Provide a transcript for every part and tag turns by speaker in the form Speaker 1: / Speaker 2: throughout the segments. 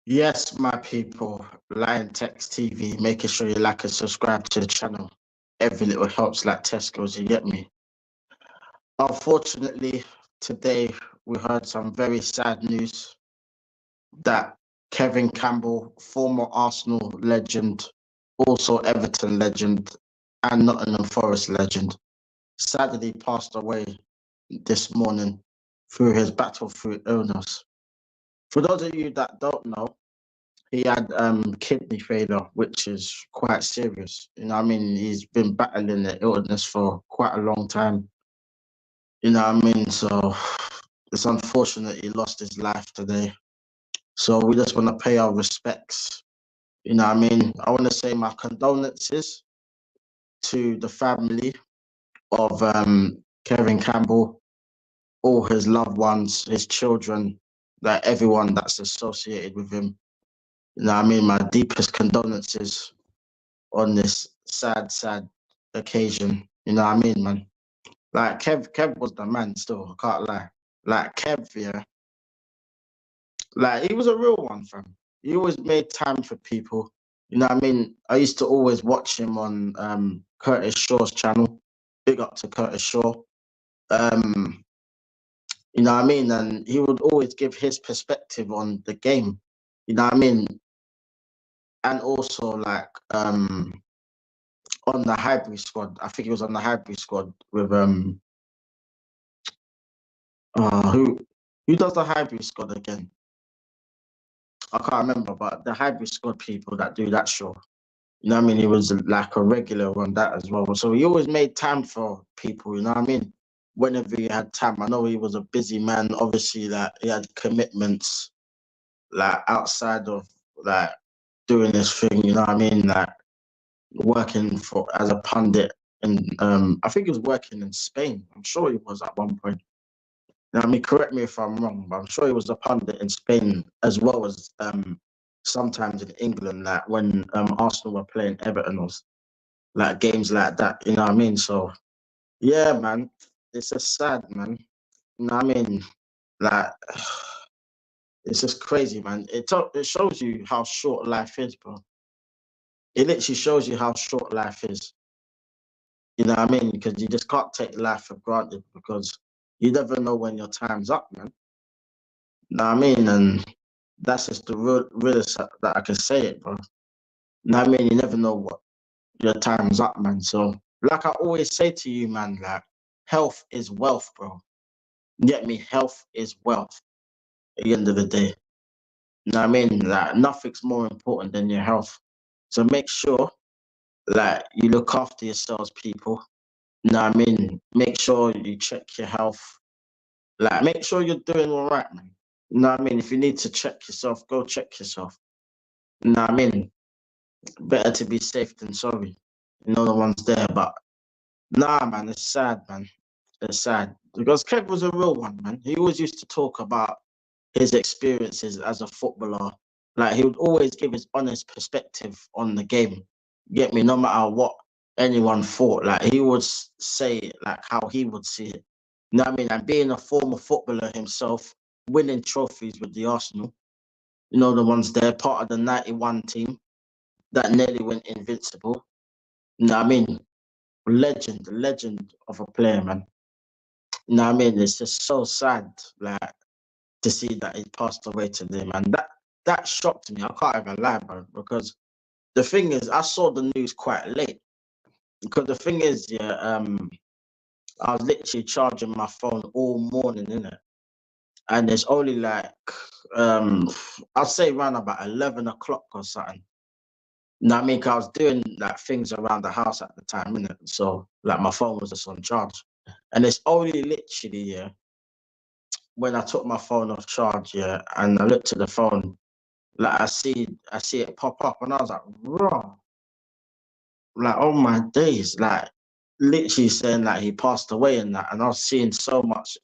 Speaker 1: Yes, my people, Lion Text TV, making sure you like and subscribe to the channel. Every little helps like Tesco's, you get me? Unfortunately, today we heard some very sad news that Kevin Campbell, former Arsenal legend, also Everton legend, and Nottingham Forest legend, sadly passed away this morning through his battle through illness. For those of you that don't know, he had kidney failure, which is quite serious. You know what I mean? He's been battling the illness for quite a long time. You know what I mean? So it's unfortunate he lost his life today. So we just want to pay our respects. You know what I mean? I want to say my condolences to the family of Kevin Campbell, all his loved ones, his children, like everyone that's associated with him. You know what I mean? My deepest condolences on this sad occasion. You know what I mean, man? Like Kev was the man still, I can't lie. Like Kev, yeah, like he was a real one, fam. He always made time for people. You know what I mean? I used to always watch him on Curtis Shaw's channel. Big up to Curtis Shaw. Um, you know what I mean? And he would always give his perspective on the game. You know what I mean? And also like on the hybrid squad. I think he was on the hybrid squad with who does the hybrid squad again? I can't remember, but the hybrid squad people that do that show. You know what I mean? He was like a regular on that as well. So he always made time for people, you know what I mean? Whenever he had time. I know he was a busy man, obviously that he had commitments like outside of like doing this thing, you know what I mean? Like working for as a pundit and I think he was working in Spain. I'm sure he was at one point. Now, I mean, correct me if I'm wrong, but I'm sure he was a pundit in Spain as well as sometimes in England, like when Arsenal were playing Everton or like games like that. You know what I mean? So yeah, man, it's just sad, man. You know what I mean? Like it's just crazy, man. It shows you how short life is, bro. It literally shows you how short life is. You know what I mean? Because you just can't take life for granted because you never know when your time's up, man. You know what I mean? And that's just the realest that I can say it, bro. You know what I mean? You never know what your time's up, man. So, like I always say to you, man, like, health is wealth, bro. You get me? Health is wealth at the end of the day. You know what I mean? Like, nothing's more important than your health. So make sure, like, you look after yourselves, people. You know what I mean? Make sure you check your health. Like, make sure you're doing all right, man. You know what I mean? If you need to check yourself, go check yourself. You know what I mean? Better to be safe than sorry. You know the ones there, but nah, man, it's sad, man. It's sad because Kev was a real one, man. He always used to talk about his experiences as a footballer. Like he would always give his honest perspective on the game. Get me? No matter what anyone thought, like he would say like how he would see it. You know what I mean? And being a former footballer himself, winning trophies with the Arsenal. You know the ones there, part of the '91 team that nearly went invincible. You know what I mean? Legend of a player, man. You know what I mean? It's just so sad, like to see that he passed away today, man. That shocked me. I can't even lie, bro. Because the thing is, I saw the news quite late. Because the thing is, yeah, I was literally charging my phone all morning, innit? And it's only like um I'll say around about 11 o'clock or something. You know what I mean? 'Cause I was doing like things around the house at the time, innit? So like my phone was just on charge. And it's only literally, yeah, when I took my phone off charge, yeah, and I looked at the phone, like I see it pop up, and I was like, raw, like oh my days, like literally saying that he passed away and that, and I was seeing so much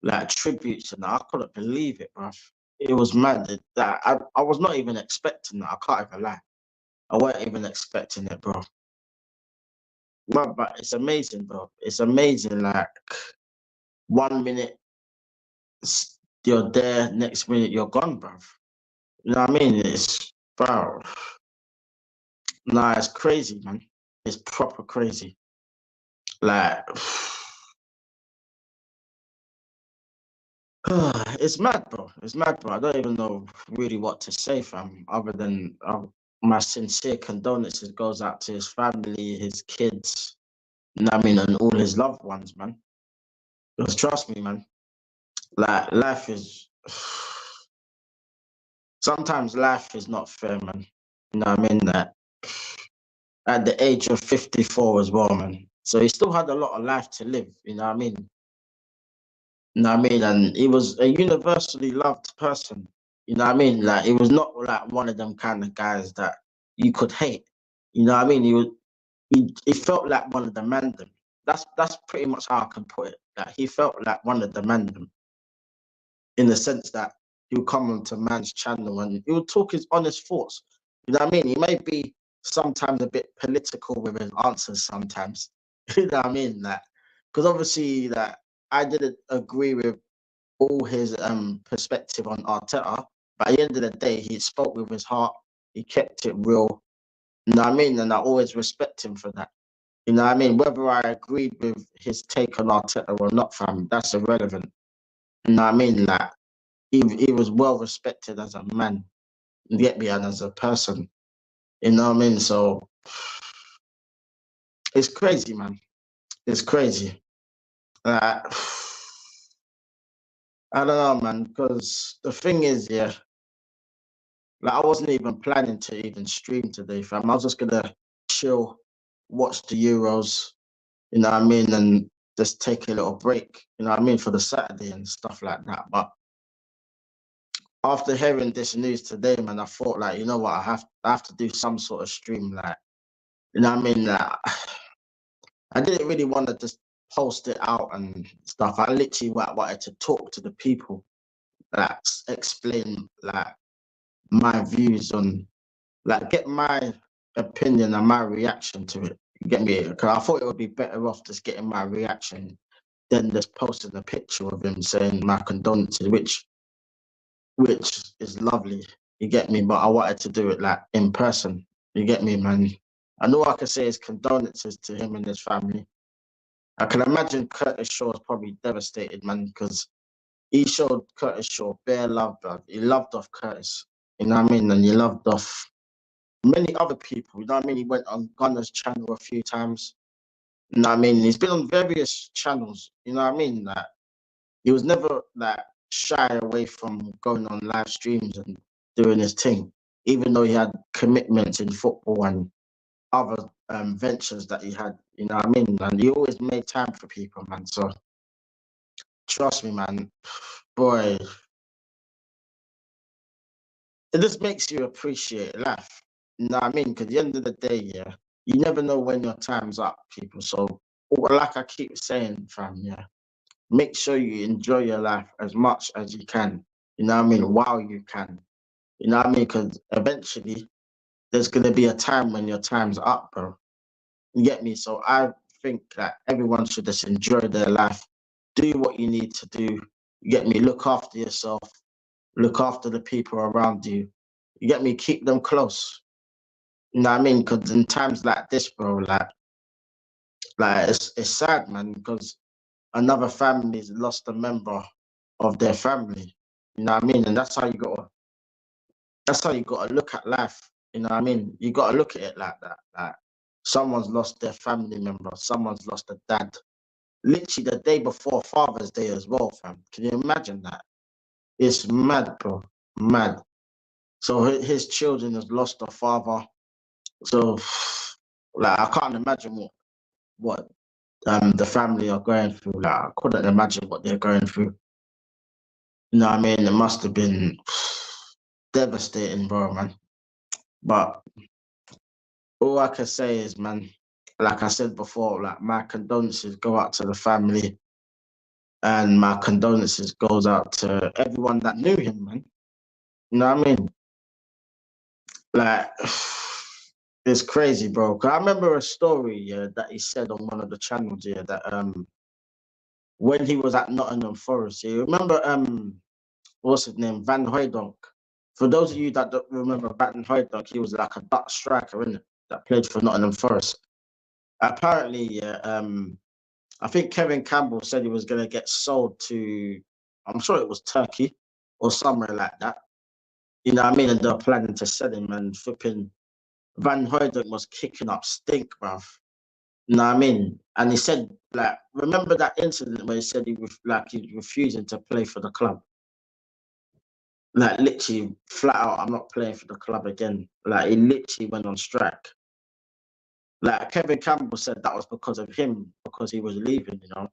Speaker 1: like tributes and that. I couldn't believe it, bro. It was mad that I was not even expecting that. I can't even lie. I wasn't even expecting it, bro. But it's amazing, bro. It's amazing. Like 1 minute you're there, next minute you're gone, bro. You know what I mean? It's bro. Nah, it's crazy, man. It's proper crazy. Like, it's mad, bro. It's mad, bro. I don't even know really what to say, fam, other than my sincere condolences goes out to his family, his kids, you know what I mean, and all his loved ones, man. Because trust me, man, like life is sometimes life is not fair, man. You know what I mean? That at the age of 54 as well, man. So he still had a lot of life to live, you know what I mean? You know what I mean? And he was a universally loved person. You know what I mean? Like he was not like one of them kind of guys that you could hate. You know what I mean? He felt like one of the men them. That's pretty much how I can put it. That he felt like one of the men them in the sense that he'll come onto man's channel and he'll talk his honest thoughts. You know what I mean? He may be sometimes a bit political with his answers sometimes. You know what I mean? That because obviously that I didn't agree with all his perspective on Arteta, but at the end of the day, he spoke with his heart. He kept it real. You know what I mean? And I always respect him for that. You know what I mean? Whether I agreed with his take on Arteta or not, fam, that's irrelevant. You know what I mean? Like he was well respected as a man, you get me, and as a person. You know what I mean? So it's crazy, man. It's crazy. Like, I don't know, man, because the thing is, yeah, like I wasn't even planning to even stream today, fam. I was just gonna chill, watch the Euros, you know what I mean, and just take a little break, you know what I mean, for the Saturday and stuff like that. But after hearing this news today, man, I thought like, you know what, I have to do some sort of stream, like, you know what I mean? I didn't really want to just post it out and stuff. I literally wanted to talk to the people, like explain like my views on like get my opinion and my reaction to it. You get me? Because I thought it would be better off just getting my reaction than just posting a picture of him saying my condolences, which is lovely. You get me? But I wanted to do it like in person. You get me, man? And all I can say is condolences to him and his family. I can imagine Curtis Shaw is probably devastated, man, because he showed Curtis Shaw bare love, bro. He loved off Curtis. You know what I mean? And he loved off many other people. You know what I mean? He went on Gunner's channel a few times. You know what I mean? He's been on various channels. You know what I mean? Like he was never like shy away from going on live streams and doing his thing, even though he had commitments in football and other ventures that he had. You know what I mean? And he always made time for people, man. So trust me, man. Boy, it just makes you appreciate life. You know what I mean? Because at the end of the day, yeah, you never know when your time's up, people. So, like I keep saying, fam, yeah, make sure you enjoy your life as much as you can. You know what I mean? While you can. You know what I mean? Because eventually there's going to be a time when your time's up, bro. You get me? So I think that everyone should just enjoy their life, do what you need to do. You get me? Look after yourself, look after the people around you. You get me? Keep them close. You know what I mean? Because in times like this, bro, like it's sad, man. Because another family's lost a member of their family. You know what I mean? And that's how you gotta look at life. You know what I mean? You gotta look at it like that. Like someone's lost their family member, someone's lost a dad. Literally the day before Father's Day as well, fam. Can you imagine that? It's mad, bro. Mad. So his children has lost a father. So like I can't imagine what the family are going through. Like I couldn't imagine what they're going through. You know what I mean? It must have been devastating, bro, man. But all I can say is, man, like I said before, like my condolences go out to the family and my condolences goes out to everyone that knew him, man. You know what I mean? Like it's crazy, bro. 'Cause I remember a story, yeah, that he said on one of the channels, yeah, that when he was at Nottingham Forest, you remember what's his name, Van Hooydonk. For those of you that don't remember Baton Hoyduk, he was like a Dutch striker, innit? That played for Nottingham Forest. Apparently, yeah, I think Kevin Campbell said he was going to get sold to, I'm sure it was Turkey or somewhere like that. You know what I mean? And they're planning to sell him, and flipping Van Hooydonk was kicking up stink, bruv. You know what I mean? And he said, like, remember that incident where he said he's refusing to play for the club? Like, literally, flat out, I'm not playing for the club again. Like, he literally went on strike. Like, Kevin Campbell said that was because of him, because he was leaving, you know?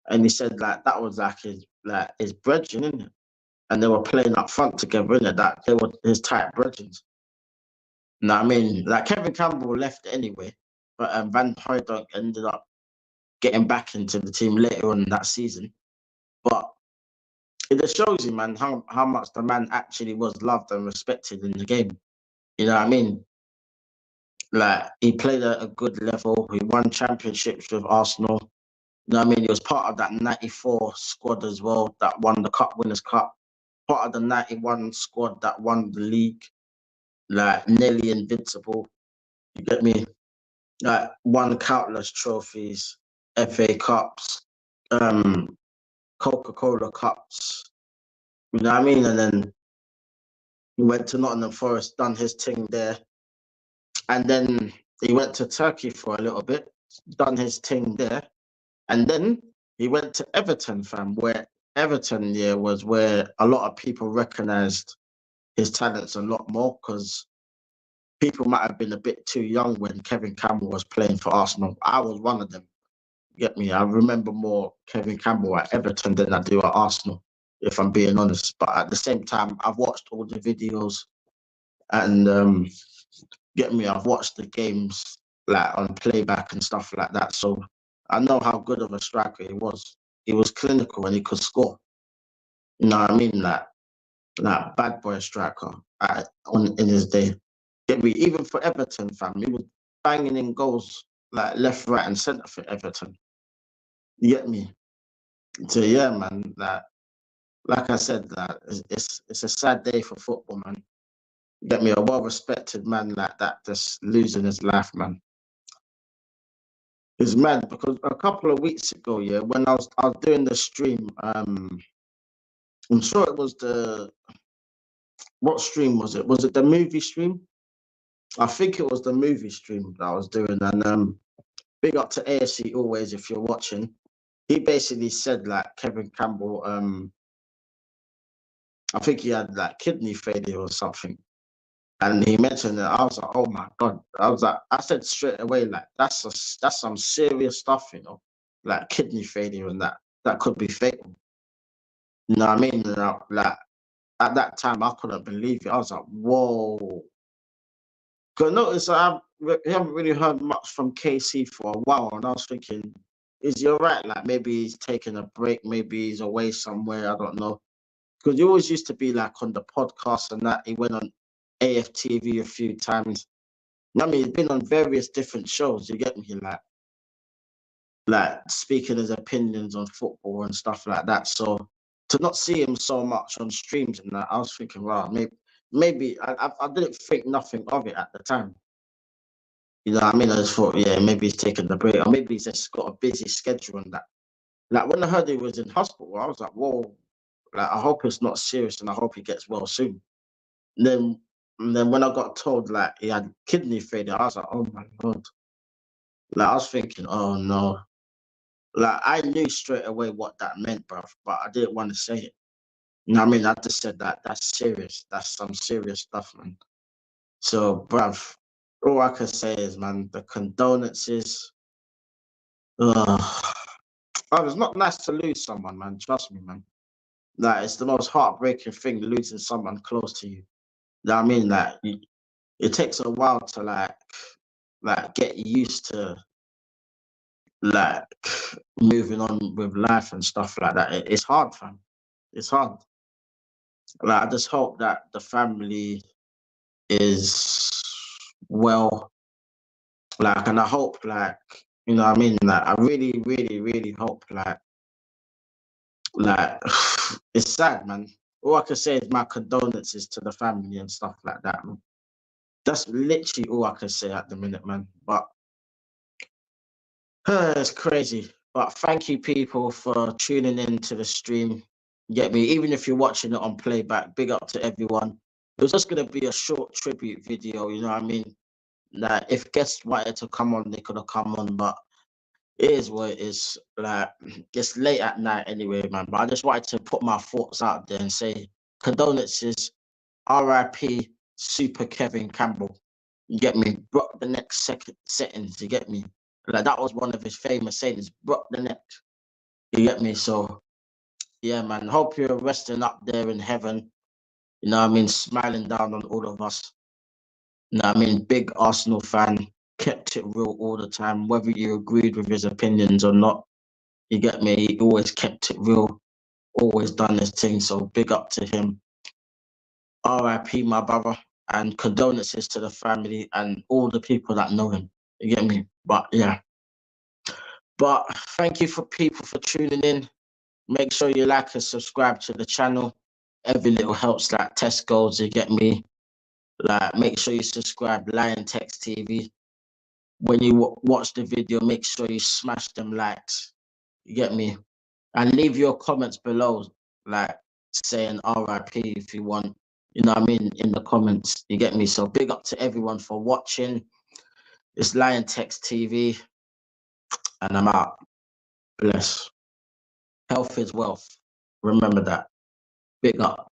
Speaker 1: And he said, like, that was his brethren, innit? And they were playing up front together, innit? That they were his tight brethren. You know what I mean? Like, Kevin Campbell left anyway, but Van Hooydonk ended up getting back into the team later on in that season. But it just shows you, man, how much the man actually was loved and respected in the game. You know what I mean? Like, he played at a good level. He won championships with Arsenal. You know what I mean? He was part of that 94 squad as well that won the Cup Winners' Cup. Part of the 91 squad that won the league. Like, nearly invincible. You get me? Like, won countless trophies, FA Cups, Coca-Cola Cups. You know what I mean? And then he went to Nottingham Forest, done his thing there. And then he went to Turkey for a little bit, done his thing there. And then he went to Everton, fam, where Everton, yeah, was where a lot of people recognized his talents a lot more, because people might have been a bit too young when Kevin Campbell was playing for Arsenal. I was one of them. Get me? I remember more Kevin Campbell at Everton than I do at Arsenal, if I'm being honest. But at the same time, I've watched all the videos and get me? I've watched the games like on playback and stuff like that. So I know how good of a striker he was. He was clinical and he could score. You know what I mean? Like bad boy striker in his day. Get me? Even for Everton, fam, he was banging in goals like left, right, and centre for Everton. You get me? So yeah, man. Like I said, that it's a sad day for football, man. Get me? A well-respected man like that just losing his life, man. It's mad because a couple of weeks ago, yeah, when I was doing the stream, I'm sure it was what stream was it? Was it the movie stream? I think it was the movie stream that I was doing, and big up to AFC always if you're watching. He basically said like Kevin Campbell, I think he had like kidney failure or something. And he mentioned it. I was like, oh my God. I said straight away, like, that's some serious stuff, you know, like kidney failure and that could be fatal. You know what I mean? And like, at that time, I couldn't believe it. I was like, whoa. Because notice we haven't really heard much from KC for a while. And I was thinking, is he all right? Like, maybe he's taking a break. Maybe he's away somewhere. I don't know. Because he always used to be like on the podcast and that. He went on AFTV a few times. I mean, he's been on various different shows. You get me, like speaking his opinions on football and stuff like that. So to not see him so much on streams and that, I was thinking, wow, maybe I didn't think nothing of it at the time. You know what I mean? I just thought, yeah, maybe he's taking the break, or maybe he's just got a busy schedule and that. Like when I heard he was in hospital, I was like, whoa. Like I hope it's not serious, and I hope he gets well soon. And then when I got told like he had kidney failure, I was like, oh my God. Like I was thinking, oh no. Like I knew straight away what that meant, bruv, but I didn't want to say it. You know what I mean? I just said that that's serious. That's some serious stuff, man. So, bruv, all I can say is, man, the condolences. Ugh. Oh, it's not nice to lose someone, man. Trust me, man. Like it's the most heartbreaking thing losing someone close to you. You know what I mean? Like it takes a while to get used to like moving on with life and stuff like that. It's hard, fam. It's hard. Like I just hope that the family is well. Like, and I hope like you know what I mean. Like I really, really, really hope like it's sad, man. all I can say is my condolences to the family and stuff like that, man. That's literally all I can say at the minute, man. But it's crazy. But thank you, people, for tuning in to the stream. Get me? Even if you're watching it on playback, big up to everyone. It was just gonna be a short tribute video, you know what I mean? Like, if guests wanted to come on, they could have come on, but it is what it is. Like, it's late at night anyway, man. But I just wanted to put my thoughts out there and say condolences, R.I.P. Super Kevin Campbell. You get me? Broke the neck settings. You get me? Like, that was one of his famous sayings. Broke the neck. You get me? So yeah, man. Hope you're resting up there in heaven. You know what I mean? Smiling down on all of us. You know what I mean? Big Arsenal fan. Kept it real all the time, whether you agreed with his opinions or not. You get me? He always kept it real, always done his thing. So big up to him. R.I.P. my brother, and condolences to the family and all the people that know him. You get me? But yeah. But thank you for people for tuning in. Make sure you like and subscribe to the channel. Every little helps, like Tesco's, you get me? Like, make sure you subscribe, Lion Text TV. When you watch the video, make sure you smash them likes. You get me? And leave your comments below, like saying R.I.P. if you want. You know what I mean? In the comments. You get me? So big up to everyone for watching. It's Lion Text TV, and I'm out. Bless. Health is wealth. Remember that. Big up.